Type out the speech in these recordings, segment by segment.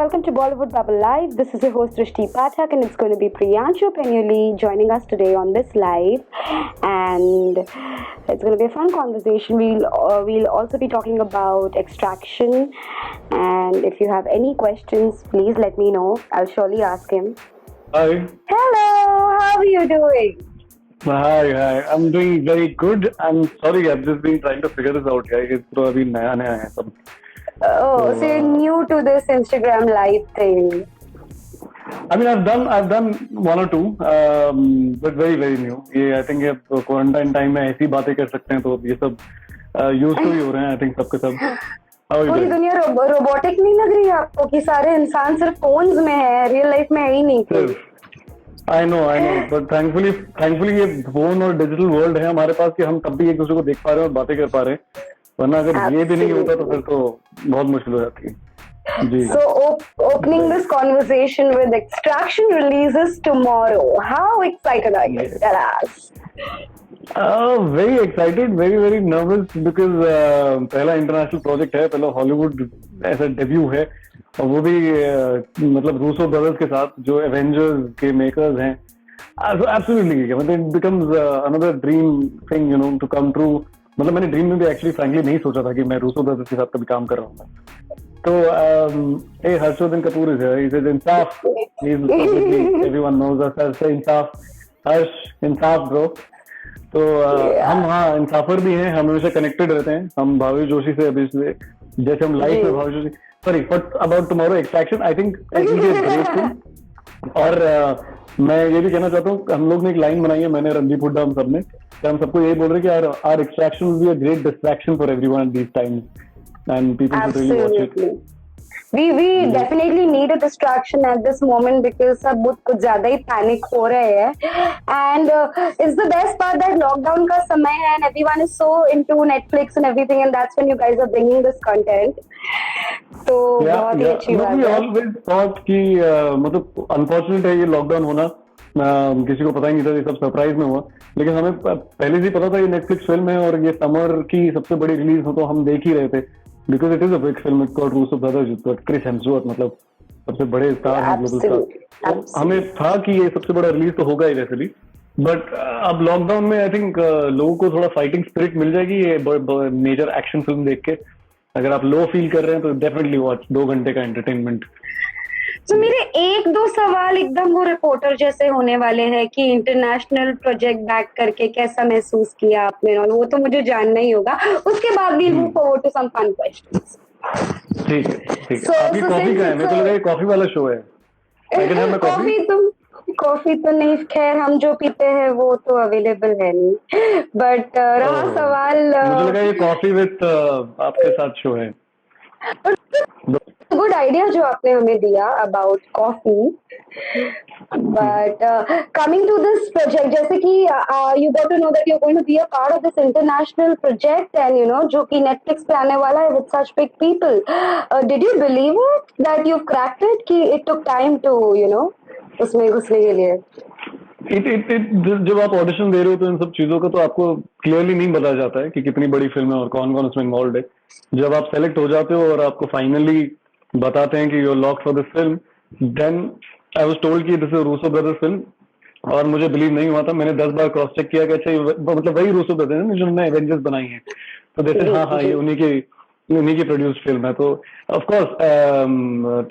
welcome to Bollywood Bubble Live. This is your host Rishti Pathak, and it's going to be Priyanshu Penuli joining us today on this live, and it's going to be a fun conversation. We'll also be talking about Extraction, and if you have any questions, please let me know. I'll surely ask him. Hi. Hello, how are you doing? Hi. I'm doing very good. I'm sorry, I've just been trying to figure this out. It's probably नया है सब. Oh, so you're new to this Instagram live thing. I mean, I've done one or two, but very new. I think ये quarantine time में ऐसी बातें कर सकते हैं तो ये सब used to ही हो रहे हैं. I think सबके सब. पूरी दुनिया रोबोटिक नहीं लग रही है आपको कि सारे इंसान सिर्फ फोन्स में है, रियल लाइफ में है ही नहीं. I know, but thankfully ये फोन और डिजिटल वर्ल्ड है हमारे पास कि हम तब भी एक दूसरे को देख पा रहे हैं और बातें कर पा रहे हैं. वरना अगर ये भी नहीं होता तो फिर तो बहुत मुश्किल हो जाती है जी. So opening this conversation with Extraction releases tomorrow. How excited are you? Tell us. Very excited, very nervous because पहला इंटरनेशनल प्रोजेक्ट है, पहला हॉलीवुड ऐसा डेब्यू है और वो भी मतलब रूसो ब्रदर्स के साथ जो एवेंजर्स के मेकर्स हैं. Absolutely, मतलब it becomes another dream thing, to come true. मतलब मैंने ड्रीम में भी एक्चुअली फ्रैंकली नहीं सोचा था कि मैं रूसो ब्रदर्स के साथ कभी काम कर रहा हूँ. तो Harshvardhan Kapoor is Insaaf. Everyone knows us as Insaaf. Harsh Insaaf bro. तो हम इंसाफर भी हैं, हम हमेशा कनेक्टेड रहते हैं. हम भावेश जोशी से अभी से जैसे हम लाइफ में Bhavesh Joshi sorry but about tomorrow extraction I think great thing. और मैं ये भी कहना चाहता हूँ, हम लोग ने एक लाइन बनाई है, मैंने रणदीप हुड्डा हम सब ने, हम सबको यही बोल रहे हैं कि our extraction will be a great distraction for everyone at these times and people should really watch it. We definitely need a distraction at this moment because सब बहुत कुछ ज्यादा ही पैनिक हो रहे हैं. And it's the best part that lockdown का समय है and everyone is so into Netflix and everything, and that's when you guys are bringing this content. तो बहुत ही अच्छी बात है. We always thought कि मतलब unfortunate है ये लॉकडाउन होना. किसी को पता ही नहीं था, ये सब सरप्राइज में हुआ, लेकिन हमें पहले से पता था ये नेटफ्लिक्स फिल्म है और ये समर की सबसे बड़ी रिलीज हो तो हम देख ही रहे थे because it is a big film. It's got Russo brothers, Chris Hemsworth, मतलब सबसे बड़े स्टार हैं ग्लोबल स्टार. हमें था कि ये सबसे बड़ा रिलीज तो होगा ही वैसे भी, बट अब लॉकडाउन में आई थिंक लोगों को थोड़ा फाइटिंग स्पिरिट मिल जाएगी ये मेजर एक्शन फिल्म देख के. अगर आप लो फील कर रहे हैं तो डेफिनेटली वॉच. 2 घंटे का एंटरटेनमेंट. तो मेरे 1-2 सवाल एकदम वो रिपोर्टर जैसे होने वाले हैं कि इंटरनेशनल प्रोजेक्ट बैक करके कैसा महसूस किया आपने, और वो तो मुझे जानना ही होगा. उसके बाद भी move forward to some fun questions. ठीक है. आपकी कॉफी का है? मेरे को लगा ये कॉफी वाला शो है. कॉफी तो नहीं, खैर हम जो पीते हैं वो तो अवेलेबल है नहीं. बट रहा सवाल, मुझे लगा ये कॉफी विद आपके साथ शो है. गुड आइडिया जो आपने हमें दिया about coffee. But coming to this project, जैसे कि you got to know that you are going to be a part of this international project and जो कि नेटफ्लिक्स पे आने वाला है with such big people. Did you believe it that you cracked it कि it took time to उसमें घुसने के लिए? जब आप ऑडिशन दे रहे हो तो इन सब चीजों का तो आपको क्लियरली नहीं बताया जाता है कि कितनी बड़ी फिल्म है और कौन कौन उसमें इन्वॉल्व है. जब आप सेलेक्ट हो जाते हो और आपको फाइनली बताते हैं कि you are locked for this film, then I was told कि this is Russo brothers film. और मुझे बिलीव नहीं हुआ था. मैंने 10 बार क्रॉस चेक किया कि अच्छा मतलब वही रूसो ब्रदर्स है जिन्होंने एवेंजर्स बनाई है. तो जैसे हाँ ये उन्हीं की प्रोड्यूस्ड फिल्म है. तो ऑफ कोर्स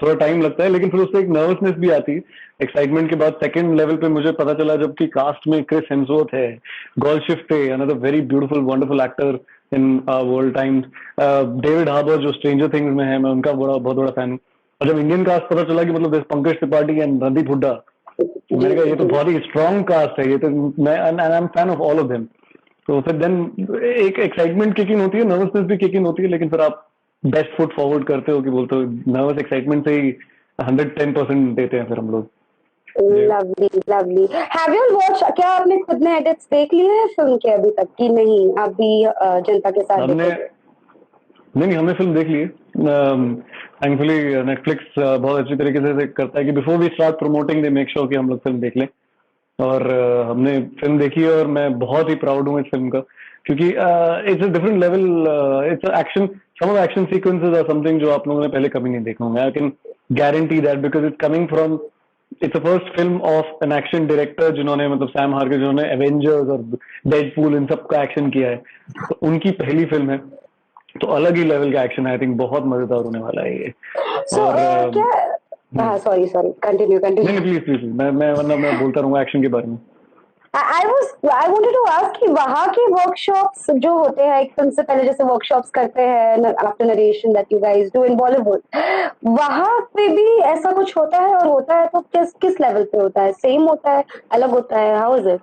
थोड़ा टाइम लगता है, लेकिन फिर उससे एक नर्वसनेस भी आती है. एक्साइटमेंट के बाद सेकंड लेवल पे मुझे पता चला जबकि कास्ट में क्रिस हेम्सवर्थ है, गोल्डशिफ्ट है, another very beautiful wonderful actor in world times, David Harbour जो स्ट्रेंजर थिंग्स में है, मैं उनका बहुत बड़ा फैन हूँ. और जब इंडियन कास्ट पता चला कि मतलब पंकज त्रिपाठी एंड रणदीप हुड्डा, मैंने कहा ये तो बहुत ही स्ट्रॉन्ग कास्ट है. ये तो मैं I am fan of all of them. तो फिर देन एक एक्साइटमेंट किक इन होती है, नर्वसनेस भी किक इन होती है, लेकिन फिर आप बेस्ट फुट फॉरवर्ड करते हो कि बोलते हो. नर्वस एक्साइटमेंट से ही 110% देते हैं फिर हम लोग. लवली. हैव यू वॉच्ड, क्या आपने खुद ने एडिट्स देख लिए हैं फिल्म के अभी तक कि नहीं? अभी जनता के साथ नहीं हमने फिल्म देख ली है. थैंकफुली नेटफ्लिक्स बहुत अच्छी तरीके से करता है कि before we start promoting they make sure कि हम लोग फिल्म देख लें. और हमने फिल्म देखी है और मैं बहुत ही प्राउड हूँ इस फिल्म का, क्योंकि it's a different level. It's action some of the action sequences are something जो आप लोगों ने पहले कभी नहीं देखा होंगे. I can guarantee that because it's coming from, it's a first film of an action director जिन्होंने मतलब सैम हार्के जिन्होंने एवेंजर्स और डेडपूल इन सब का एक्शन किया है, तो उनकी पहली फिल्म है, तो अलग ही लेवल का एक्शन है. आई थिंक बहुत मजेदार होने वाला है ये. So, और क्या sorry continue नहीं प्लीज प्लीज, मैं वरना मैं बोलता रहूंगा एक्शन के बारे में. I wanted to ask कि वहाँ के वर्कशॉप्स जो होते हैं एक फिल्म से पहले जैसे वर्कशॉप्स करते हैं after narration that you guys do in Bollywood, वहाँ पे भी ऐसा कुछ होता है, और होता है तो किस लेवल पे होता है? सेम होता है, अलग होता है, हाउ इज इट?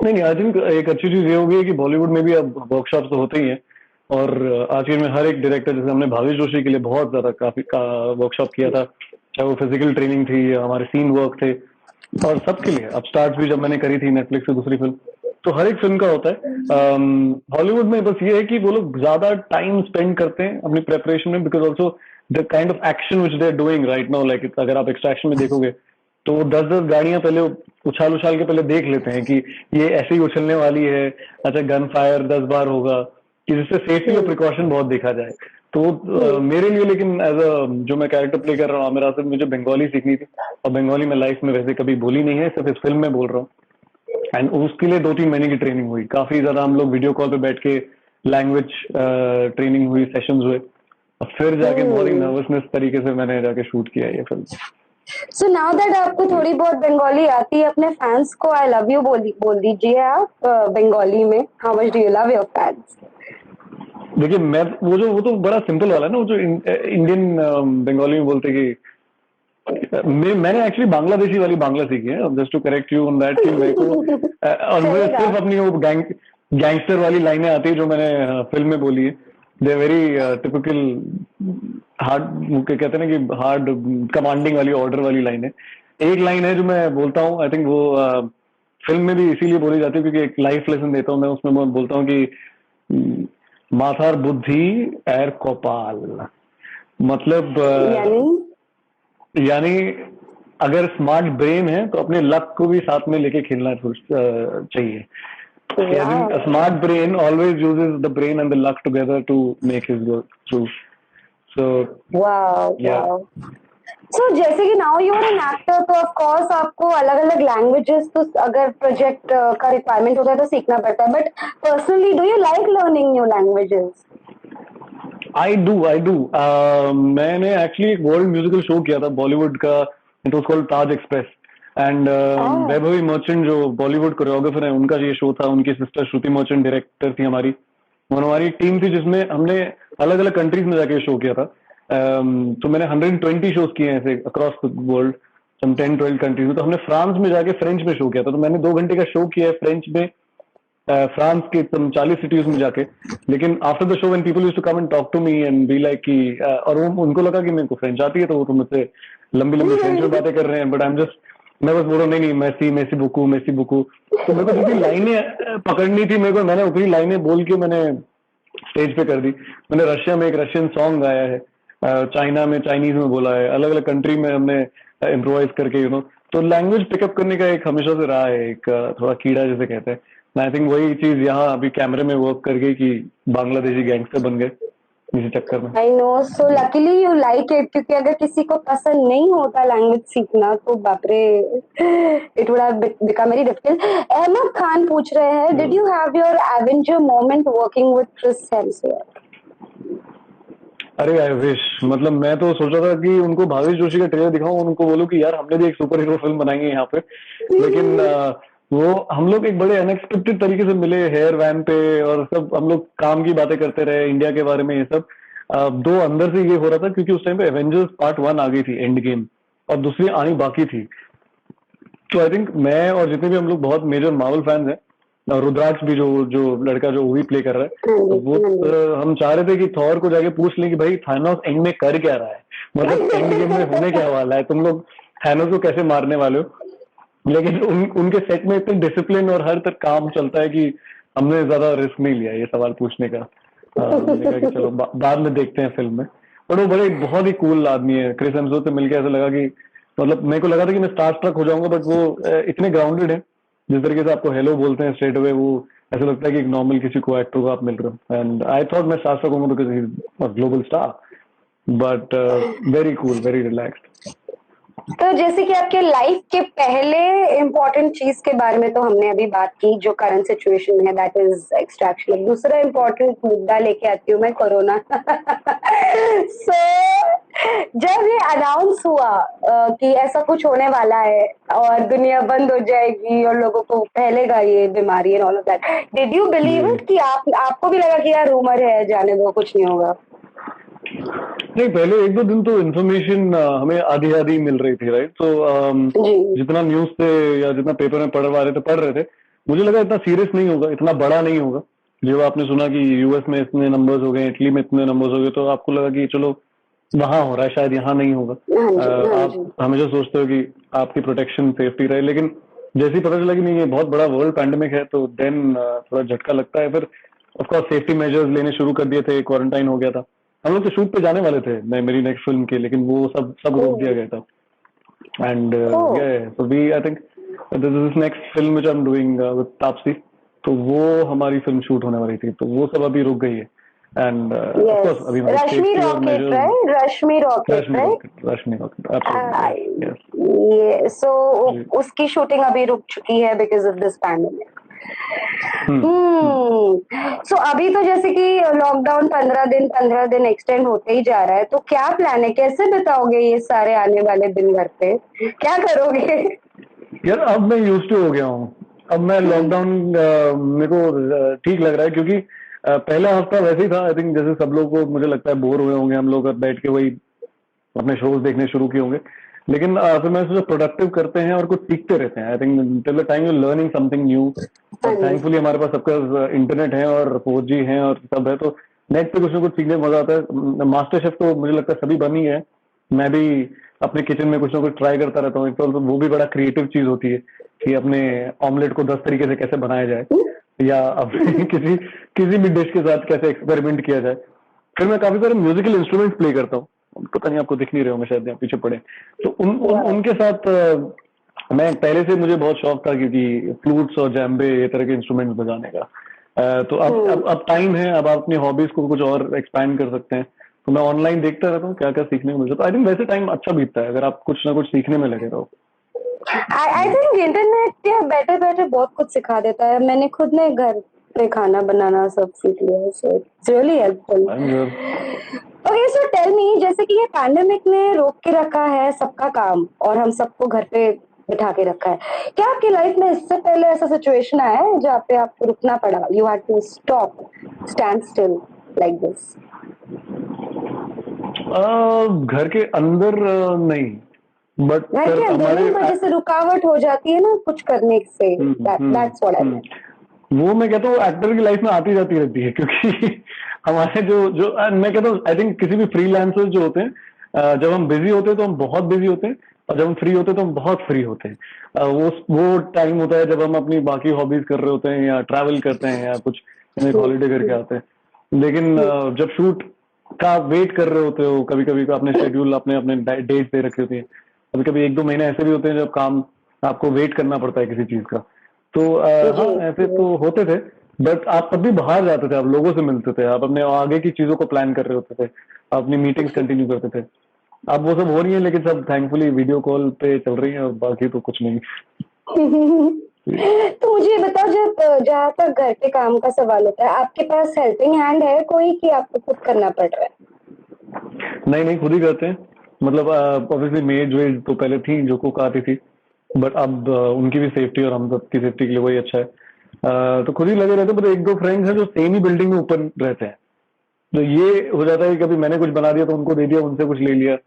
नहीं आई थिंक एक अच्छी चीज ये हो गई है कि बॉलीवुड में भी अब वर्कशॉप्स तो होते ही हैं, और आजकल में हर एक डायरेक्टर, जैसे हमने भावेश जोशी के लिए बहुत ज्यादा काफी वर्कशॉप किया था, चाहे वो फिजिकल ट्रेनिंग थी, हमारे सीन वर्क थे, और सबके लिए. अब स्टार्ट भी जब मैंने करी थी नेटफ्लिक्स से दूसरी फिल्म, तो हर एक फिल्म का होता है. हॉलीवुड में बस ये है कि वो लोग ज्यादा टाइम स्पेंड करते हैं अपनी प्रेपरेशन में, because also the kind of action which they are doing right now, like अगर आप एक्सट्रैक्शन में देखोगे तो 10-10 गाड़ियां पहले उछाल के पहले देख लेते हैं कि ये ऐसे ही उछलने वाली है, अच्छा गन फायर 10 बार होगा, कि जिससे सेफ्टी और प्रिकॉशन बहुत देखा जाए. तो मेरे लिए लेकिन एज अ जो मैं कैरेक्टर प्ले कर रहा हूँ, मेरा सिर्फ मुझे बंगाली सीखनी थी, और बंगाली मैं लाइफ में वैसे कभी बोली नहीं है, सिर्फ इस फिल्म में बोल रहा हूँ. एंड उसके लिए 2-3 महीने की ट्रेनिंग हुई, काफी ज्यादा हम लोग वीडियो कॉल पे बैठ के लैंग्वेज ट्रेनिंग हुई, सेशंस हुए, और फिर जाके बहुत ही नर्वसनेस तरीके से मैंने जाके शूट किया ये फिल्म. सो नाउ दैट आपको थोड़ी बहुत बंगाली आती है, अपने फैंस को आई लव यू बोल दीजिए आप बंगाली में. How much do you love your fans? देखिए मैं वो तो बड़ा सिंपल वाला है ना, वो जो इंडियन बंगाली में बोलते कि मैंने एक्चुअली बांग्लादेशी वाली बांग्ला सीखी है, just to correct you on that, कि मेरे को और मुझे सिर्फ अपनी वो गैंगस्टर वाली लाइनें आती है जो मैंने फिल्म में बोली है. दे वेरी टिपिकल हार्ड, कहते हैं ना कि हार्ड कमांडिंग वाली, ऑर्डर वाली लाइनें. एक लाइन है जो मैं बोलता हूँ, आई थिंक वो फिल्म में भी इसीलिए बोली जाती है क्योंकि एक लाइफ लेसन देता हूँ मैं उसमें. मैं बोलता हूँ कि माथार बुद्धि एर कपाल, मतलब यानी अगर स्मार्ट ब्रेन है तो अपने लक को भी साथ में लेके खेलना चाहिए. A smart brain always uses the brain and the luck together to make his work through. So wow. Yeah. So जैसे कि now you are an actor, तो of course आपको अलग अलग लैंग्वेजेस तो अगर प्रोजेक्ट का रिक्वायरमेंट होता है तो सीखना पड़ता है. But personally do you like learning new languages? I do. मैंने एक्चुअली एक वर्ल्ड म्यूजिकल शो किया था बॉलीवुड का, it was called Taj express. And Vaibhavi merchant जो बॉलीवुड कोरियोग्राफर है, उनका ये शो था. उनकी सिस्टर श्रुति मर्चेंट डायरेक्टर थी हमारी. वो हमारी टीम थी जिसमें हमने अलग अलग कंट्रीज में जाके शो किया था. तो मैंने 120 शोज किए हैं ऐसे across the world, some 10-12 countries में. तो हमने फ्रांस में जाके फ्रेंच में शो किया था. तो मैंने 2 घंटे का शो किया है फ्रेंच में, फ्रांस के 40 सिटीज में जाके. लेकिन after the show when people used to come and talk to me and be like कि और उनको लगा कि मेरे को फ्रेंच आती है, तो वो तो मुझसे लंबी लंबी फ्रेंच में बातें कर रहे हैं. बट आई एम जस्ट, मैं बस बोल रहा हूँ नहीं मैसी बुकू. तो मेरे को जितनी लाइनें पकड़नी थी, मैंने उतनी लाइनें बोल के मैंने स्टेज पे कर दी. मैंने रशिया में एक रशियन सॉन्ग गाया है, चाइना में चाइनीज में बोला है, अलग अलग कंट्री में हमने इम्प्रोवाइज करके तो लैंग्वेज पिकअप करने का एक हमेशा से रहा है, एक थोड़ा कीड़ा जिसे कहते हैं. आई थिंक वही चीज यहाँ अभी कैमरे में वर्क कर गई कि बांग्लादेशी गैंगस्टर बन गए इसी चक्कर में. I know, so luckily you like it, क्योंकि अगर किसी को पसंद नहीं होता लैंग्वेज सीखना तो बाप रे, it would have become very difficult. Ahmad Khan पूछ रहे हैं, did you have your Avenger moment working with Chris Hemsworth? अरे आई विश, मतलब मैं तो सोच रहा था कि उनको भावेश जोशी का ट्रेलर दिखाऊं, उनको बोलूं कि यार हमने भी एक सुपर हीरो फिल्म बनाई है यहाँ पे. लेकिन वो हम लोग एक बड़े अनएक्सपेक्टेड तरीके से मिले हेयर वैन पे, और सब हम लोग काम की बातें करते रहे इंडिया के बारे में. ये सब दो अंदर से ये हो रहा था क्योंकि उस टाइम पे एवेंजर्स पार्ट 1 आ गई थी, एंड गेम, और दूसरी आनी बाकी थी. तो आई थिंक मैं और जितने भी हम लोग बहुत मेजर मार्वल फैंस हैं, और रुद्राक्ष भी जो लड़का जो भी प्ले कर रहा है, तो वो हम चाह रहे थे कि थॉर को जाके पूछ लें कि भाई थानोस एंड में कर क्या रहा है, मतलब एंड गेम में होने क्या वाला है, तुम लोग थानोस को कैसे मारने वाले हो. लेकिन उनके सेट में इतने डिसिप्लिन और हर तरह काम चलता है कि हमने ज्यादा रिस्क नहीं लिया ये सवाल पूछने का. हमने कहा कि चलो बाद में देखते हैं फिल्म में. और वो बहुत ही कूल आदमी है. क्रिस हेम्सवर्थ से मिलकर ऐसा लगा कि मतलब मेरे को लगा था कि मैं स्टार स्ट्रक हो जाऊंगा, बट वो इतने ग्राउंडेड है जिस तरीके से आपको हेलो बोलते हैं स्ट्रेट अवे, वो ऐसा लगता है कि एक नॉर्मल किसी को एक्टर को आप मिल रहे हो। एंड आई थॉट मैं शास्त्र को because he is global star, but very cool, very relaxed. तो जैसे कि आपके लाइफ के पहले इम्पोर्टेंट चीज के बारे में तो हमने अभी बात की, जो करंट सिचुएशन में है, दैट इज एक्सट्रैक्शन। दूसरा इम्पोर्टेंट मुद्दा लेके आती हूँ मैं, कोरोना। सो जब ये अनाउंस हुआ कि ऐसा कुछ होने वाला है और दुनिया बंद हो जाएगी और लोगों को फैलेगा ये बीमारी and all of that, did you believe it कि आपको भी लगा कि यार रूमर है, जाने दो, कुछ नहीं होगा? नहीं, पहले एक दो दिन तो इन्फॉर्मेशन हमें आधी आधी मिल रही थी, राइट? तो जी। जितना न्यूज पे या जितना पेपर में पढ़ रहे थे, मुझे लगा इतना सीरियस नहीं होगा, इतना बड़ा नहीं होगा। जब आपने सुना कि यूएस में इतने नंबर्स हो गए, इटली में इतने नंबर्स हो गए, तो आपको लगा कि चलो वहां हो रहा है, शायद यहाँ नहीं होगा। हाँ जी, हाँ आप जी। हमेशा सोचते हो कि आपकी प्रोटेक्शन सेफ्टी रहे, लेकिन जैसे ही पता चला कि नहीं ये बहुत बड़ा वर्ल्ड पैंडेमिक है, तो देन थोड़ा झटका लगता है। फिर ऑफकोर्स सेफ्टी मेजर्स लेने शुरू कर दिए थे, क्वारंटाइन हो गया था। हम लोग तो शूट पे जाने वाले थे, मैं मेरी नेक्स्ट फिल्म के, लेकिन वो सब सब रोक दिया गया था। And so we I think this is next film which I am doing with Taapsee, तो वो हमारी फिल्म शूट होने वाली थी, तो वो सब अभी रुक गई है। एंड ऑफ यस, कोर्स अभी हमारी रश्मि सेफ्टी और रॉकेट, मेजर्स। राइट? रश्मि रॉकेट, राइट? रश्मि रॉकेट, एब्सोल्युटली, यस, ये सो यस। उसकी शूटिंग अभी रुक चुकी है बिकॉज ऑफ दिस पैंडेमिक। हम्म। सो अभी तो जैसे कि लॉकडाउन 15 दिन एक्सटेंड होते ही जा रहा है, तो क्या प्लान है, कैसे बिताओगे ये सारे आने वाले दिन घर पे, क्या करोगे? यार अब मैं यूज टू हो गया हूँ। अब मैं लॉकडाउन मेरे को ठीक लग रहा है, क्योंकि पहला हफ्ता वैसे ही था। आई थिंक जैसे सब लोग को मुझे लगता है बोर हुए होंगे हम लोग, अब बैठ के वही अपने शोज देखने शुरू किए होंगे। लेकिन फिर मैंने सोचा प्रोडक्टिव करते हैं और कुछ सीखते रहते हैं। I think till the time you learning something new, हाँ और जी। थैंकफुली हमारे पास सबका इंटरनेट है और 4G है और सब है, तो नेट पे कुछ ना कुछ सीखने में मजा आता है। मास्टर शेफ तो मुझे लगता है सभी बनी है, मैं भी अपने किचन में कुछ ना कुछ ट्राई करता रहता हूँ। एक तो वो भी बड़ा क्रिएटिव चीज होती है कि अपने ऑमलेट को 10 तरीके से कैसे बनाया जाए, या अपने किसी किसी भी डिश के साथ कैसे एक्सपेरिमेंट किया जाए। फिर मैं काफी सारे म्यूजिकल इंस्ट्रूमेंट्स प्ले करता हूँ, पता नहीं आपको दिख नहीं रहे होंगे, शायद यहाँ पीछे पड़े। तो उनके साथ मैं पहले से मुझे बहुत शौक था, क्योंकि फ्लूट्स और जैम्बे ये तरह के इंस्ट्रूमेंट्स बजाने का। तो अब टाइम है, अब आप अपनी हॉबीज को कुछ और एक्सपैंड कर सकते हैं। तो मैं ऑनलाइन देखता रहता हूँ क्या क्या सीखने को मिलता है। तो आई थिंक वैसे टाइम अच्छा बीतता है अगर आप कुछ ना कुछ सीखने में लगे रहो। आई थिंक इंटरनेट या बैठे बैठे बहुत कुछ सिखा देता है। मैंने खुद ने घर पे खाना बनाना सब सीख लिया है, so it's really helpful. I am okay, so tell me, जैसे कि ये पैंडेमिक ने रोक के रखा है सबका काम और हम सबको घर पे बिठा के रखा है, क्या आपकी लाइफ में इससे पहले ऐसा सिचुएशन आया है जहाँ पे आपको रुकना पड़ा, you had to stop, stand still like this? घर के अंदर नहीं, बट घर के अंदर हमारे नहीं, पर जैसे रुकावट हो जाती है ना कुछ करने से, that's what I hmm, mean. वो मैं कहता हूँ एक्टर की लाइफ में आती जाती रहती है, क्योंकि हमारे जो जो मैं कहता हूँ आई थिंक किसी भी फ्रीलांसर जो होते हैं, जब हम बिजी होते हैं तो हम बहुत बिजी होते हैं, और जब हम फ्री होते हैं तो हम बहुत फ्री होते हैं। वो टाइम होता है जब हम अपनी बाकी हॉबीज कर रहे होते हैं, या ट्रैवल करते हैं, या कुछ हॉलीडे करके आते हैं। लेकिन जब शूट का वेट कर रहे होते हो, कभी कभी आपने शेड्यूल अपने अपने डेट दे रखी होती है, कभी कभी एक दो महीने ऐसे भी होते हैं जब काम आपको वेट करना पड़ता है किसी चीज का। तो हाँ, ऐसे तो होते थे, बट आप तब भी बाहर जाते थे, आप लोगों से मिलते थे, आप अपने आगे की चीजों को प्लान कर रहे होते थे, आप अपनी मीटिंग्स कंटिन्यू करते थे। अब वो सब हो रही है, लेकिन सब थैंकफुली वीडियो कॉल पे चल रही है, और बाकी तो कुछ नहीं। तो मुझे ये बताओ, जब जहाँ तक घर के काम का सवाल होता है, आपके पास हेल्पिंग हैंड है कोई कि आपको खुद करना पड़ रहा है? नहीं नहीं, खुद ही करते हैं। मतलब ऑब्वियसली मेड वेड तो पहले थी जो कुक आती थी, बट अब उनकी भी सेफ्टी और हम सबकी सेफ्टी के लिए वही अच्छा है। तो खुद ही लगे रहते हैं। पर एक दो फ्रेंड्स हैं जो सेम ही बिल्डिंग में ऊपर रहते हैं, तो ये हो जाता है कि कभी मैंने कुछ बना दिया तो उनको दे दिया, उनसे कुछ ले लिया।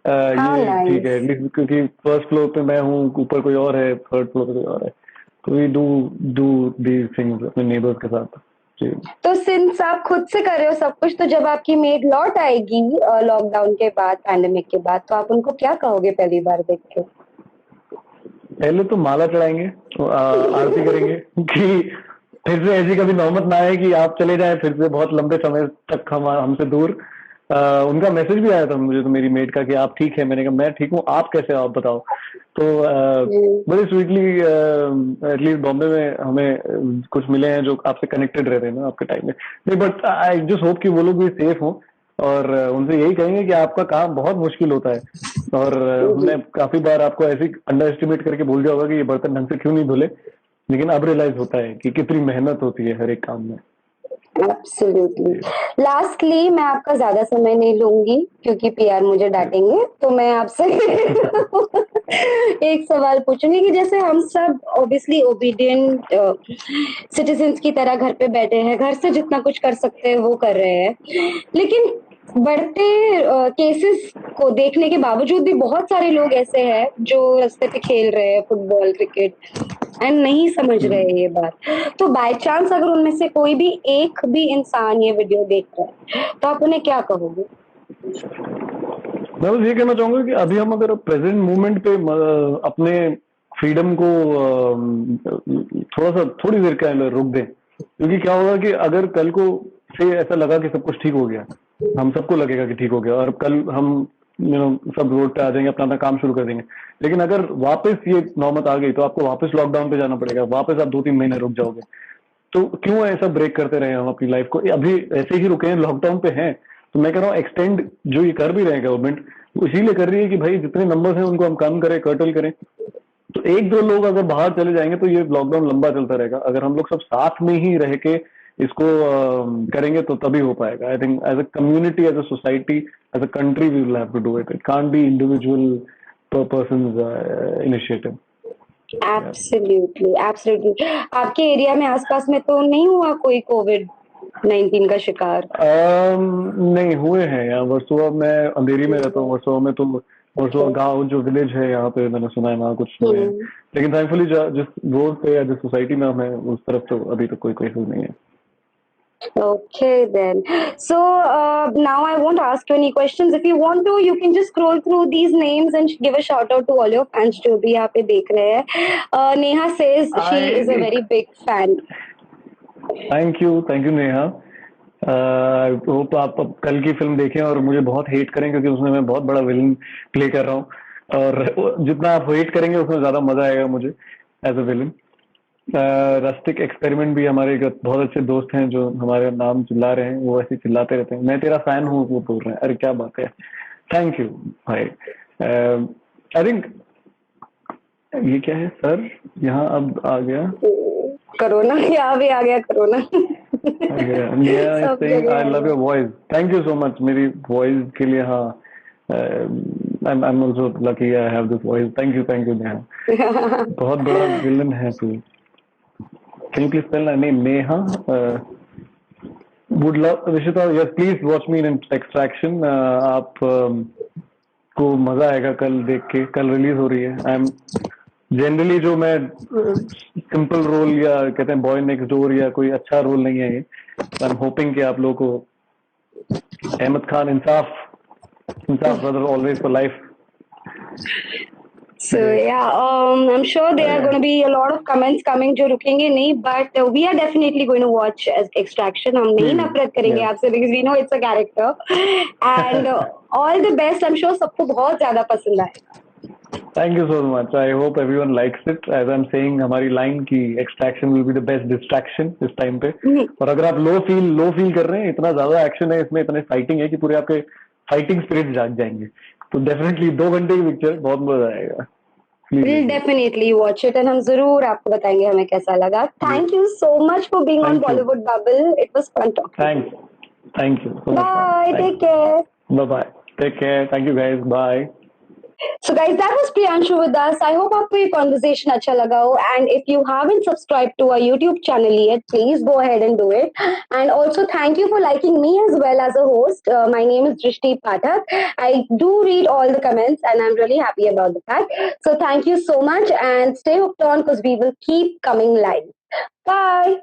हाँ, ये ठीक है नाइस। एटलीस्ट, क्योंकि फर्स्ट फ्लोर पे मैं हूँ, ऊपर कोई और है, थर्ड फ्लोर पे कोई और है। तो we do do these things अपने नेबर्स के साथ जी। तो सिंस आप खुद से कर रहे हो सब कुछ, तो जब आपकी मेड लौट आएगी लॉकडाउन के बाद, पैंडेमिक के बाद, तो आप उनको क्या कहोगे पहली बार देख के? पहले तो माला चढ़ाएंगे, तो आरती करेंगे कि फिर से ऐसी कभी नौबत ना आए कि आप चले जाएं फिर से बहुत लंबे समय तक हम हमसे दूर। उनका मैसेज भी आया था मुझे, तो मेरी मेट का, कि आप ठीक है? मैंने कहा मैं ठीक हूँ, आप कैसे हो, आप बताओ। तो बड़ी स्वीटली एटलीस्ट बॉम्बे में हमें कुछ मिले हैं जो आपसे कनेक्टेड रहते हैं ना आपके टाइम में। नहीं, बट आई जस्ट होप कि वो लोग भी सेफ हों, और उनसे यही कहेंगे कि आपका काम बहुत मुश्किल होता है, और हमने काफी बार आपको ऐसे अंडर एस्टिमेट करके भूल जाओगा कि ये बर्तन ढंग से क्यों नहीं धुले, लेकिन अब रियलाइज होता है कि कितनी मेहनत होती है हर एक काम में। एब्सोल्युटली। लास्टली, मैं आपका ज्यादा समय नहीं लूंगी क्योंकि पीआर मुझे डांटेंगे, तो मैं आपसे एक सवाल पूछूंगी कि जैसे हम सब ऑब्वियसली ओबीडियंट सिटीजन्स की तरह घर पे बैठे हैं, घर से जितना कुछ कर सकते हैं वो कर रहे हैं, लेकिन बढ़ते केसेस को देखने के बावजूद भी बहुत सारे लोग ऐसे हैं जो रास्ते पे खेल रहे हैं फुटबॉल, क्रिकेट, एंड नहीं समझ रहे हैं ये बात। तो बाय चांस अगर उनमें से कोई भी एक भी इंसान ये वीडियो देख रहा है, तो आप उन्हें क्या कहोगे? मैं बस ये कहना चाहूंगा कि अभी हम अगर प्रेजेंट मोमेंट पे अपने फ्रीडम को थोड़ी देर के लिए रुक दें, क्योंकि क्या होगा कि अगर कल को से ऐसा लगा कि सब कुछ ठीक हो गया, हम सबको लगेगा कि ठीक हो गया, और कल हम सब रोड पे आ जाएंगे, अपना अपना काम शुरू कर देंगे। लेकिन अगर वापस ये नौबत आ गई तो आपको वापस लॉकडाउन पे जाना पड़ेगा, वापस आप 2-3 महीने रुक जाओगे। तो क्यों ऐसा ब्रेक करते रहे हम अपनी लाइफ को? अभी ऐसे ही रुके हैं, लॉकडाउन पे हैं, तो मैं कह रहा हूँ एक्सटेंड जो ये कर भी रहे हैं गवर्नमेंट, इसीलिए कर रही है कि भाई जितने नंबर्स हैं उनको हम कम करें, कर्टल करें। तो एक दो लोग अगर बाहर चले जाएंगे तो ये लॉकडाउन लंबा चलता रहेगा। अगर हम लोग सब साथ में ही रह के इसको करेंगे तो तभी हो पाएगा। I think as a community, as a society, as a country we will have to do it. It can't be individual persons initiative. Absolutely, absolutely. आपके एरिया में आसपास में तो नहीं हुआ कोई कोविड-19 का शिकार? नहीं हुए हैं यहाँ वर्सोवा में, अंधेरी में रहता हूँ। वर्सोवा में तो वर्सोवा गांव जो विलेज है यहाँ पे, मैंने सुना है वहाँ कुछ हुए हैं, लेकिन थैंकफुली जिस रोड पे या जिस सोसाइटी में हमें, उस तरफ तो अभी तक कोई केसेस नहीं है। Okay then. So now I won't ask you any questions. If you want to, you can just scroll through these names and give a shout out to all your fans जो भी यहाँ पे देख रहे हैं. Neha says she is a very big fan. Thank you Neha. Hope आप अब कल की फिल्म देखें और मुझे बहुत हेट करें, क्योंकि उसमें मैं बहुत बड़ा विलन प्ले कर रहा हूँ, और जितना आप हेट करेंगे उतना ज्यादा मजा आएगा मुझे as a villain. Rustic experiment भी हमारे एक बहुत अच्छे दोस्त हैं जो हमारे नाम चिल्ला रहे हैं, वो ऐसे चिल्लाते रहते हैं, मैं तेरा फैन हूँ, वो बोल रहे हैं। अरे क्या बात है, थैंक यू भाई। आई थिंक ये क्या है सर, यहाँ अब आ गया कोरोना, यहाँ भी आ गया corona. I love your voice, thank you so much मेरी वॉइस के लिए। हाँ, I'm also lucky I have this voice. Thank you Neha. बहुत बड़ा विलन है तू। Can you please spell my name? Neha. Would love Rishita. Yes, please watch me in Extraction. आप को मजा आएगा कल देख के, कल रिलीज हो रही है। आई एम जनरली जो मैं सिंपल रोल या कहते हैं बॉय नेक्स्ट डोर या कोई अच्छा रोल नहीं है ये। आई एम होपिंग कि आप लोगों को Ahmed Khan Insaf brother always for life. So yeah, I'm sure there are going to be a lot of comments coming जो रुकेंगे नहीं, but we are definitely going to watch Extraction. हम नहीं नफरत करेंगे आपसे, because we know it's a character, and all the best. I'm sure सबको बहुत ज्यादा पसंद आएगा। Thank you so much. I hope everyone likes it. As I'm saying, हमारी लाइन की Extraction will be the best distraction इस time पे। और अगर आप लो फील कर रहे हैं, इतना ज्यादा एक्शन है इसमें, इतने फाइटिंग है कि पूरे आपके फाइटिंग स्पिरिट जाग जाएंगे। तो डेफिनेटली 2 घंटे की पिक्चर, बहुत मजा आएगा। We'll definitely watch it, and हम जरूर आपको बताएंगे हमें कैसा लगा। Thank you so much for being on Bollywood Bubble. It was fun talking. Thank you so much. Bye. Take care. Bye. Take care. Thank you guys. Bye. So guys, that was Priyanshu with us. I hope आपको ये conversation अच्छा लगा हो, and if you haven't subscribed to our YouTube channel yet, please go ahead and do it. And also thank you for liking me as well as a host. My name is Drishti Pathak. I do read all the comments and I'm really happy about the fact. So thank you so much and stay hooked on because we will keep coming live. Bye.